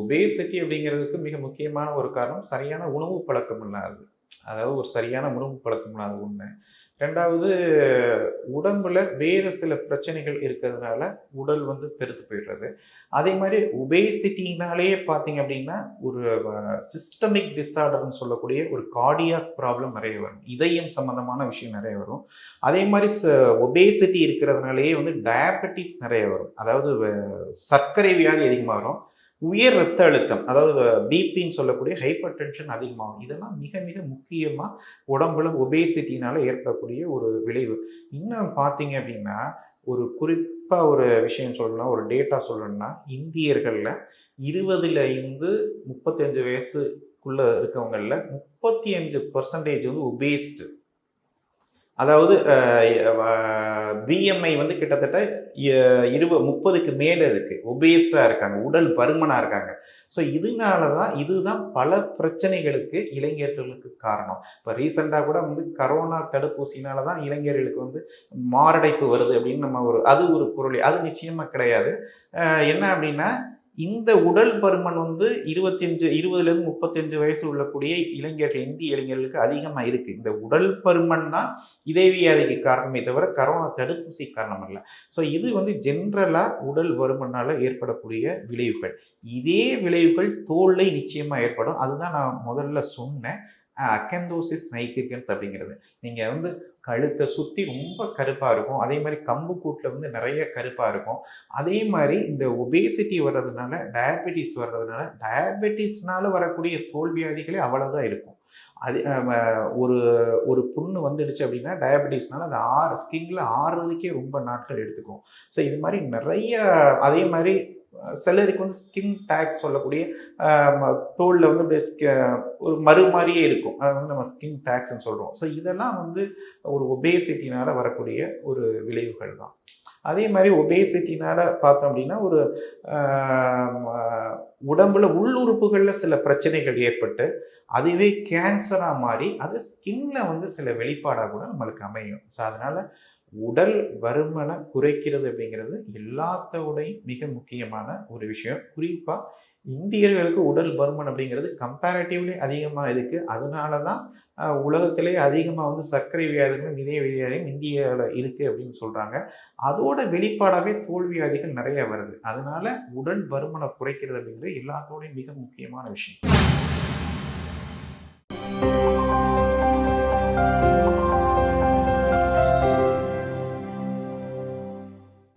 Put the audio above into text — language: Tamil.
ஒபேசிட்டி அப்படிங்கிறதுக்கு மிக முக்கியமான ஒரு காரணம் சரியான உணவு பழக்கம் இல்லாதது. அதாவது ஒரு சரியான உணவு பழக்கம் இல்லாத ஒன்று. 2வது உடம்புல வேறு சில பிரச்சனைகள் இருக்கிறதுனால உடல் வந்து பெருத்து போயிடுறது. அதே மாதிரி ஒபேசிட்டினாலே பார்த்தீங்க அப்படின்னா ஒரு சிஸ்டமிக் டிஸார்டர்னு சொல்லக்கூடிய ஒரு கார்டியாக் ப்ராப்ளம் நிறைய வரும். இதயம் சம்பந்தமான விஷயம் நிறைய வரும். அதே மாதிரி ஒபேசிட்டி இருக்கிறதுனாலேயே வந்து டயபெட்டிஸ் நிறைய வரும். அதாவது சர்க்கரை வியாதி அதிகமாக வரும். உயர் ரத்த அழுத்தம், அதாவது பிபின்னு சொல்லக்கூடிய ஹைப்பர் டென்ஷன் அதிகமாகும். இதெல்லாம் மிக மிக முக்கியமாக உடம்புல ஒபேசிட்டினால ஏற்படக்கூடிய ஒரு விளைவு. இன்னும் பார்த்தீங்க அப்படின்னா ஒரு குறிப்பாக ஒரு விஷயம் சொல்லணும்னா, ஒரு டேட்டா சொல்லணும்னா, இந்தியர்களில் 20லேருந்து 35 வயசுக்குள்ளே இருக்கவங்களில் 35% வந்து ஒபேஸ்டு. அதாவது பிஎம்ஐ வந்து கிட்டத்தட்ட 30க்கு மேலே இருக்குது, ஒபேஸ்டாக இருக்காங்க, உடல் பருமனாக இருக்காங்க. ஸோ இதுதான் பல பிரச்சனைகளுக்கு இளைஞர்களுக்கு காரணம். இப்போ ரீசெண்டாக கூட வந்து கரோனா தடுப்பூசினால தான் இளைஞர்களுக்கு வந்து மாரடைப்பு வருது அப்படின்னு நம்ம அது ஒரு பொருள், அது நிச்சயமாக கிடையாது. என்ன அப்படின்னா, இந்த உடல் பருமன் வந்து 20லேருந்து 35 வயசு உள்ளக்கூடிய இளைஞர்கள், இந்திய இளைஞர்களுக்கு அதிகமாக இருக்குது. இந்த உடல் பருமன் தான் இதயவியாதிக்கு காரணமே தவிர கரோனா தடுப்பூசி காரணம் அல்ல. ஸோ இது வந்து ஜென்ரலாக உடல் பருமனால் ஏற்படக்கூடிய விளைவுகள். இதே விளைவுகள் தோலில் நிச்சயமாக ஏற்படும். அதுதான் நான் முதல்ல சொன்னேன், அக்கெந்தோசிஸ் நைக்ரிகன்ஸ் அப்படிங்கிறது. நீங்கள் வந்து கழுத்தை சுற்றி ரொம்ப கருப்பாக இருக்கும். அதே மாதிரி கம்பு கூட்டில் வந்து நிறைய கருப்பாக இருக்கும். அதே மாதிரி இந்த ஒபேசிட்டி வர்றதுனால, டயபெட்டிஸ்னால வரக்கூடிய தோல் வியாதிகளே அவ்வளோதான் இருக்கும். அது ஒரு புண்ணு வந்துடுச்சு அப்படின்னா டயபெட்டிஸ்னால அந்த ஸ்கின்ல ஆறுறதுக்கே ரொம்ப நாட்கள் எடுத்துக்கும். ஸோ இது மாதிரி நிறைய, அதே மாதிரி சிலருக்கு வந்து ஸ்கின் டேக்ஸ் சொல்லக்கூடிய தோலில் வந்து ஒரு மறு மாதிரியே இருக்கும். அதை வந்து நம்ம ஸ்கின் டேக்ஸ்ன்னு சொல்கிறோம். ஸோ இதெல்லாம் வந்து ஒரு ஒபேசிட்டினால் வரக்கூடிய ஒரு விளைவுகள் தான். அதே மாதிரி ஒபேசிட்டினால் பார்த்தோம் அப்படின்னா ஒரு உடம்புல உள்ளுறுப்புகளில் சில பிரச்சனைகள் ஏற்பட்டு அதுவே கேன்சராக மாறி அது ஸ்கின்ல வந்து சில வெளிப்பாடாக கூட நம்மளுக்கு அமையும். ஸோ அதனால் உடல் பருமனை குறைக்கிறது அப்படிங்கிறது எல்லாத்தோடையும் மிக முக்கியமான ஒரு விஷயம். குறிப்பாக இந்தியர்களுக்கு உடல் பருமன் அப்படிங்கிறது கம்பேரிட்டிவ்லி அதிகமாக இருக்குது. அதனால தான் உலகத்திலே அதிகமாக வந்து சர்க்கரை வியாதிகளும் இதய வியாதிகளும் இந்தியாவில் இருக்குது அப்படின்னு சொல்கிறாங்க. அதோட வெளிப்பாடாகவே தோல் வியாதிகள் நிறைய வருது. அதனால உடல் பருமனை குறைக்கிறது அப்படிங்கிறது எல்லாத்தோடையும் மிக முக்கியமான விஷயம்.